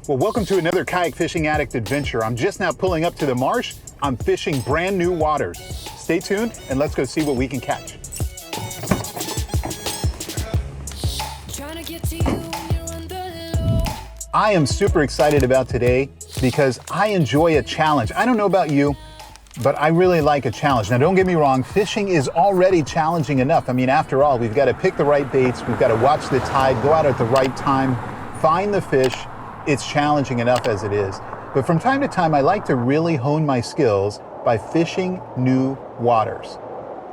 Well, welcome to another Kayak Fishing Addict adventure. I'm just now pulling up to the Marsh. I'm fishing brand new waters. Stay tuned and let's go see what we can catch. I am super excited about today because I enjoy a challenge. I don't know about you, but I really like a challenge. Now, don't get me wrong, fishing is already challenging enough. I mean, after all, we've got to pick the right baits, we've got to watch the tide, go out at the right time, find the fish. It's challenging enough as it is. But from time to time, I like to really hone my skills by fishing new waters.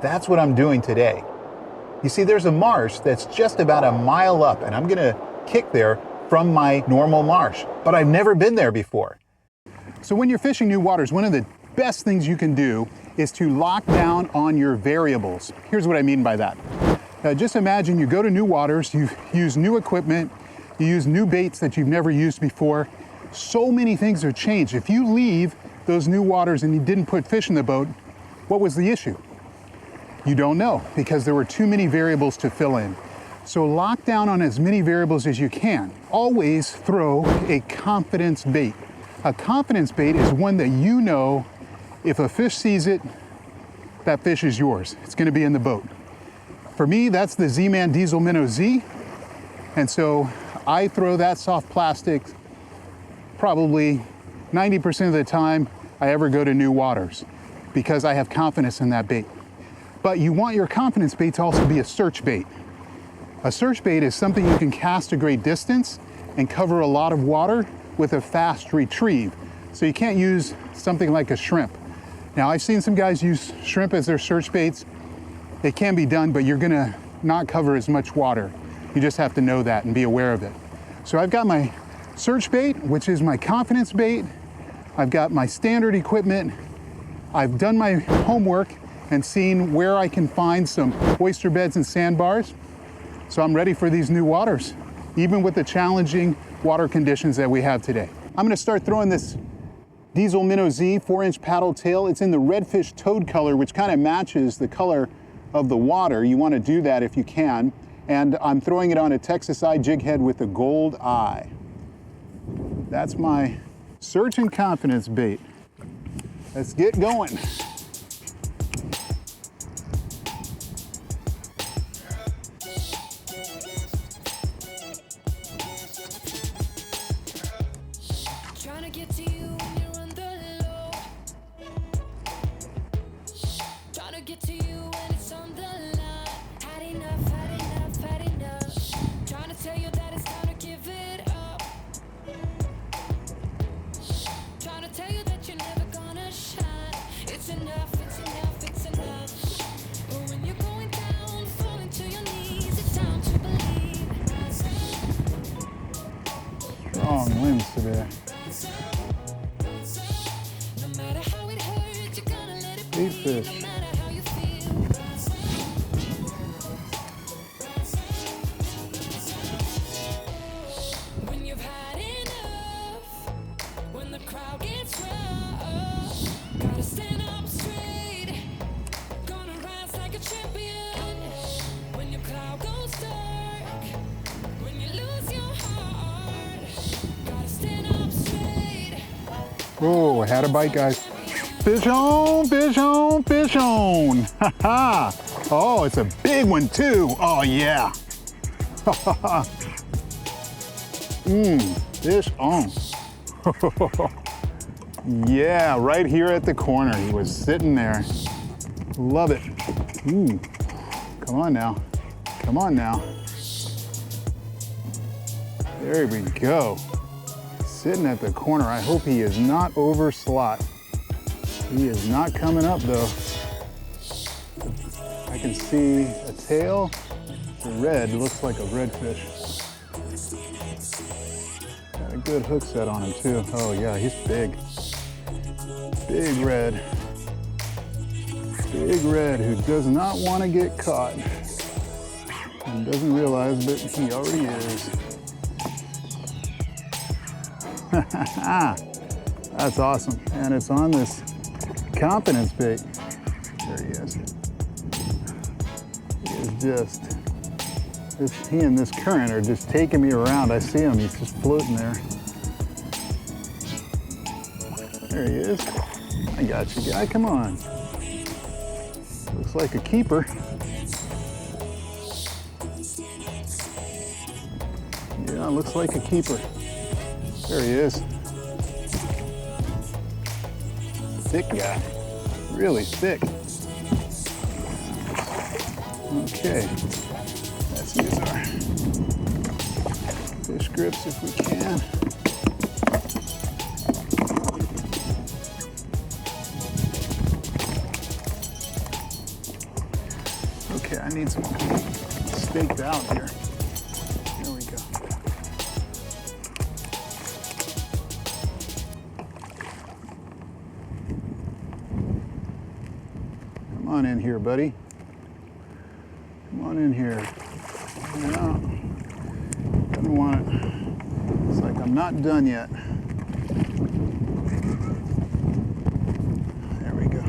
That's what I'm doing today. You see, there's a marsh that's just about a mile up, and I'm gonna kick there from my normal marsh, but I've never been there before. So when you're fishing new waters, one of the best things you can do is to lock down on your variables. Here's what I mean by that. Just imagine you go to new waters, you use new equipment, you use new baits that you've never used before. So many things are changed. If you leave those new waters and you didn't put fish in the boat, what was the issue? You don't know, because there were too many variables to fill in. So lock down on as many variables as you can. Always throw a confidence bait. A confidence bait is one that you know if a fish sees it, that fish is yours. It's gonna be in the boat. For me, that's the Z-Man Diesel Minnow Z. And so I throw that soft plastic probably 90% of the time I ever go to new waters because I have confidence in that bait. But you want your confidence bait to also be a search bait. A search bait is something you can cast a great distance and cover a lot of water with a fast retrieve. So you can't use something like a shrimp. Now, I've seen some guys use shrimp as their search baits. It can be done, but you're gonna not cover as much water. You just have to know that and be aware of it. So I've got my search bait, which is my confidence bait. I've got my standard equipment. I've done my homework and seen where I can find some oyster beds and sandbars. So I'm ready for these new waters, even with the challenging water conditions that we have today. I'm gonna start throwing this Diesel Minnow Z 4-inch paddle tail. It's in the redfish toad color, which kind of matches the color of the water. You wanna do that if you can. And I'm throwing it on a Texas eye jig head with a gold eye. That's my search and confidence bait. Let's get going. Strong winds today. Big fish. When you've had enough, when the crowd gets rough, gotta stand up straight, gonna rise like a champion. When your cloud goes dark, when you lose your heart, gotta stand up straight. Oh, I had a bite, guys. Fish on, fish on, fish on. Ha ha. Oh, it's a big one too. Oh yeah. Fish on. Yeah, right here at the corner. He was sitting there. Love it. Ooh. Come on now. Come on now. There we go. Sitting at the corner. I hope he is not over slot. He is not coming up though. I can see a tail. It's red, it looks like a redfish. Got a good hook set on him too. Oh yeah, he's big. Big red. Big red who does not want to get caught. And doesn't realize, but he already is. That's awesome. And it's on this confidence bait. There he is. He is just, he and this current are just taking me around. I see him, he's just floating there. There he is. I got you, guy. Come on. Looks like a keeper. Yeah, looks like a keeper. There he is. Thick guy. Really thick. Okay. Let's use our fish grips if we can. Okay, I need some staked out here. There we go. Come on in here, buddy. Come on in here. No, doesn't want it. It's like I'm not done yet. There we go.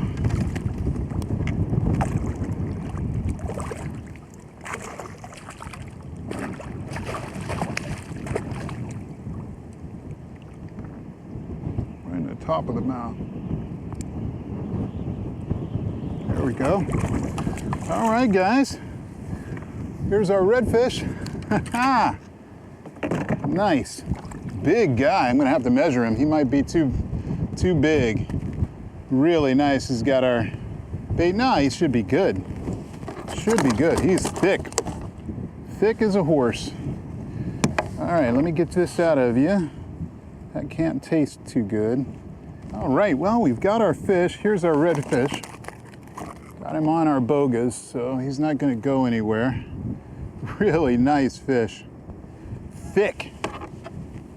Right in the top of the mouth. There we go. All right, guys. Here's our redfish. Nice. Big guy. I'm gonna have to measure him. He might be too big. Really nice. He's got our bait. No, he should be good. Should be good. He's thick. Thick as a horse. All right, let me get this out of you. That can't taste too good. All right, well, we've got our fish. Here's our redfish. Got him on our bogas, so he's not gonna go anywhere. Really nice fish. Thick.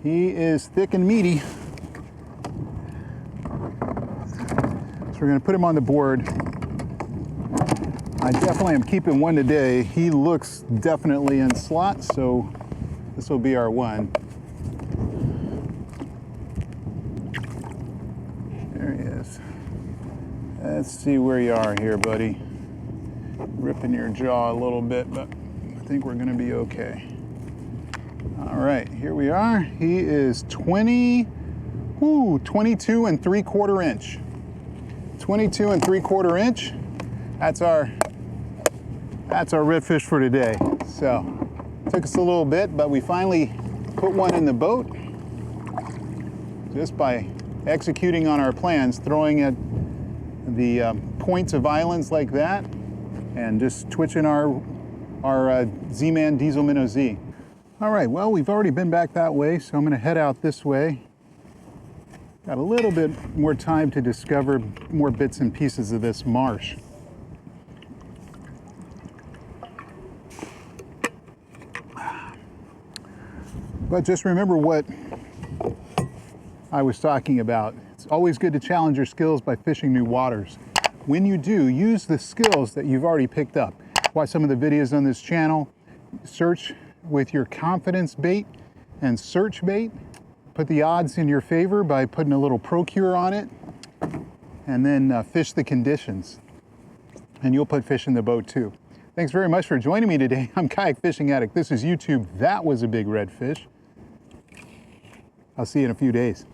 He is thick and meaty. So we're gonna put him on the board. I definitely am keeping one today. He looks definitely in slot, so this will be our one. There he is. Let's see where you are here, buddy. Ripping your jaw a little bit, but I think we're gonna be okay. All right, here we are. He is 22 and 3/4 inch. 22 and 3/4 inch. That's our redfish for today. So, took us a little bit, but we finally put one in the boat just by executing on our plans, throwing at the points of islands like that, and just twitching our Z-Man Diesel Minnow Z. All right, well, we've already been back that way, so I'm gonna head out this way. Got a little bit more time to discover more bits and pieces of this marsh. But just remember what I was talking about. It's always good to challenge your skills by fishing new waters. When you do, use the skills that you've already picked up. Watch some of the videos on this channel. Search with your confidence bait and search bait. Put the odds in your favor by putting a little procure on it, and then fish the conditions. And you'll put fish in the boat too. Thanks very much for joining me today. I'm Kayak Fishing Addict. This is YouTube. That was a big redfish. I'll see you in a few days.